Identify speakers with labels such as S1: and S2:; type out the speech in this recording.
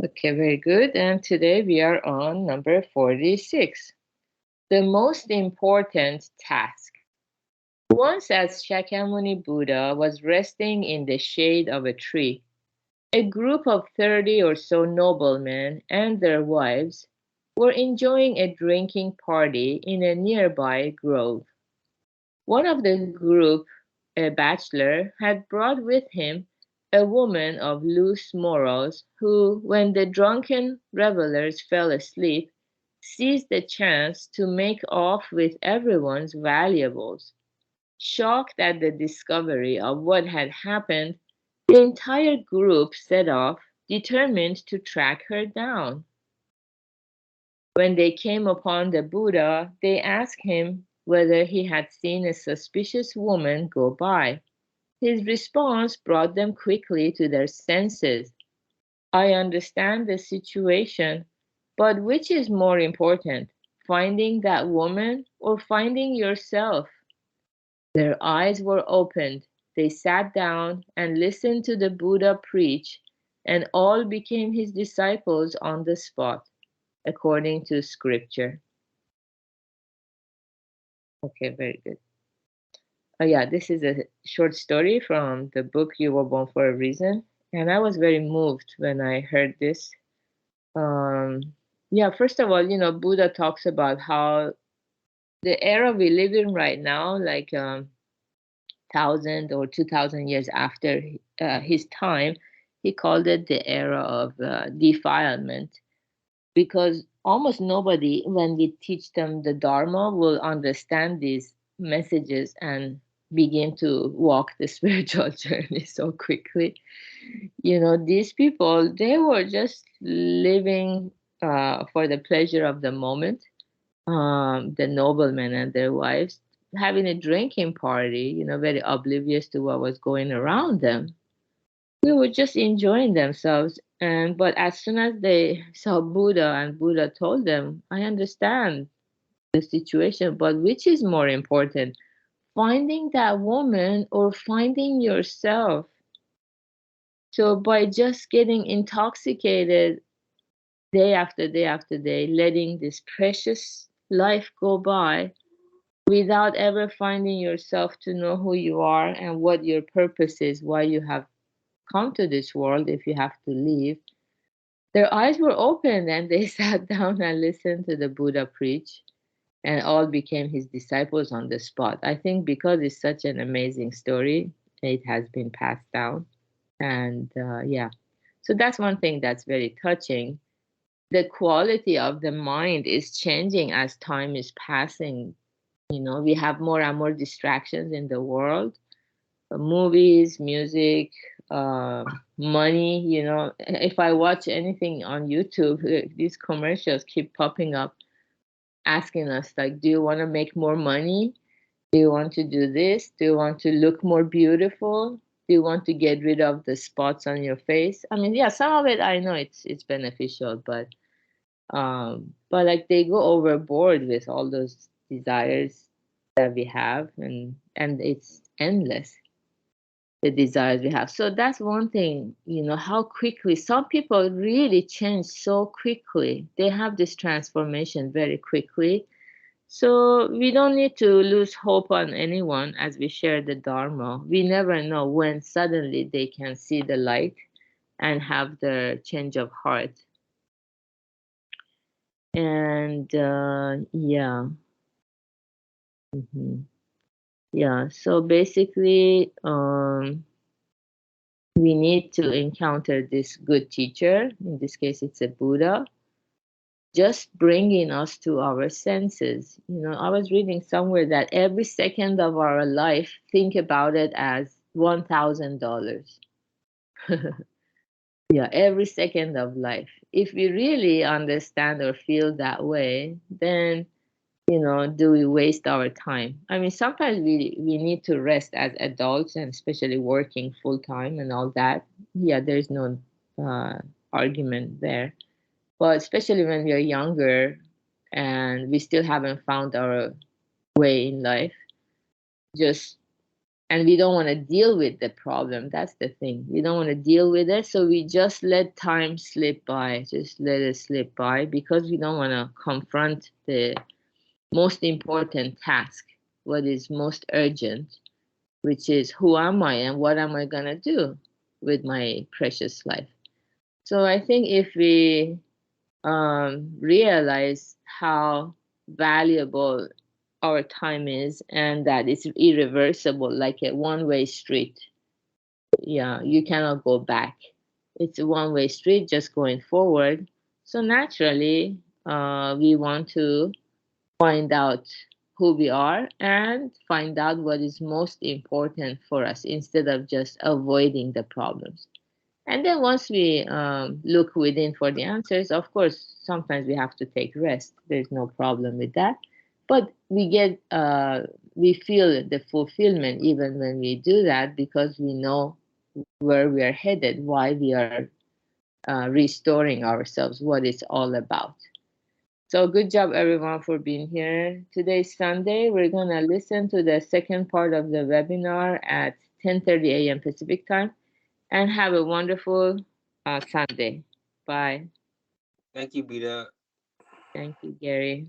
S1: Okay, very good. And today we are on number 46. The most important task. Once, as Shakyamuni Buddha was resting in the shade of a tree, a group of 30 or so noblemen and their wives were enjoying a drinking party in a nearby grove. One of the group, a bachelor, had brought with him a woman of loose morals who, when the drunken revelers fell asleep, seized the chance to make off with everyone's valuables. Shocked at the discovery of what had happened, the entire group set off, determined to track her down. When they came upon the Buddha, they asked him whether he had seen a suspicious woman go by. His response brought them quickly to their senses. I understand the situation, but which is more important, finding that woman or finding yourself? Their eyes were opened. They sat down and listened to the Buddha preach, and all became his disciples on the spot, according to scripture. Okay, very good. Yeah, this is a short story from the book You Were Born for a Reason. And I was very moved when I heard this. Um, yeah, first of all, Buddha talks about how the era we live in right now, like 1,000 or 2,000 years after his time, he called it the era of defilement because almost nobody, when we teach them the Dharma, will understand these messages and begin to walk the spiritual journey so quickly. These people, they were just living for the pleasure of the moment. The noblemen and their wives having a drinking party, very oblivious to what was going around them. They were just enjoying themselves. And but as soon as they saw Buddha and Buddha told them, I understand the situation, but which is more important, finding that woman or finding yourself? So by just getting intoxicated day after day after day, letting this precious life go by without ever finding yourself to know who you are and what your purpose is, why you have come to this world if you have to leave. Their eyes were opened and they sat down and listened to the Buddha preach, and all became his disciples on the spot. I think because it's such an amazing story, it has been passed down. And yeah, so that's one thing that's very touching. The quality of the mind is changing as time is passing. We have more and more distractions in the world, movies, music, uh, money. If I watch anything on YouTube, these commercials keep popping up asking us, like, do you want to make more money? Do you want to do this? Do you want to look more beautiful? Do you want to get rid of the spots on your face? I mean, yeah, some of it I know it's beneficial, but like they go overboard with all those desires that we have, and it's endless, the desires we have. So that's one thing, how quickly some people really change so quickly. They have this transformation very quickly. So we don't need to lose hope on anyone as we share the Dharma. We never know when suddenly they can see the light and have the change of heart. And yeah. Mhm. Yeah, so basically, we need to encounter this good teacher. In this case, it's a Buddha, just bringing us to our senses. I was reading somewhere that every second of our life, think about it as $1,000. Yeah, every second of life. If we really understand or feel that way, then do we waste our time? I mean, sometimes we need to rest as adults and especially working full time and all that. Yeah, there's no uh, argument there. But especially when we are younger and we still haven't found our way in life, just And we don't want to deal with the problem. That's the thing. We don't want to deal with it. So we just let time slip by, just let it slip by, because we don't want to confront the most important task, what is most urgent, which is who am I and what am I going to do with my precious life. So I think if we realize how valuable our time is and that it's irreversible, like a one-way street. Yeah, you cannot go back. It's a one-way street just going forward. So naturally, we want to find out who we are and find out what is most important for us instead of just avoiding the problems. And then once we look within for the answers, of course, sometimes we have to take rest. There's no problem with that. But we feel the fulfillment even when we do that because we know where we are headed, why we are restoring ourselves, what it's all about. So good job, everyone, for being here. Today's Sunday. We're going to listen to the second part of the webinar at 10:30 a.m. Pacific time. And have a wonderful Sunday. Bye.
S2: Thank you, Bida.
S1: Thank you, Gary.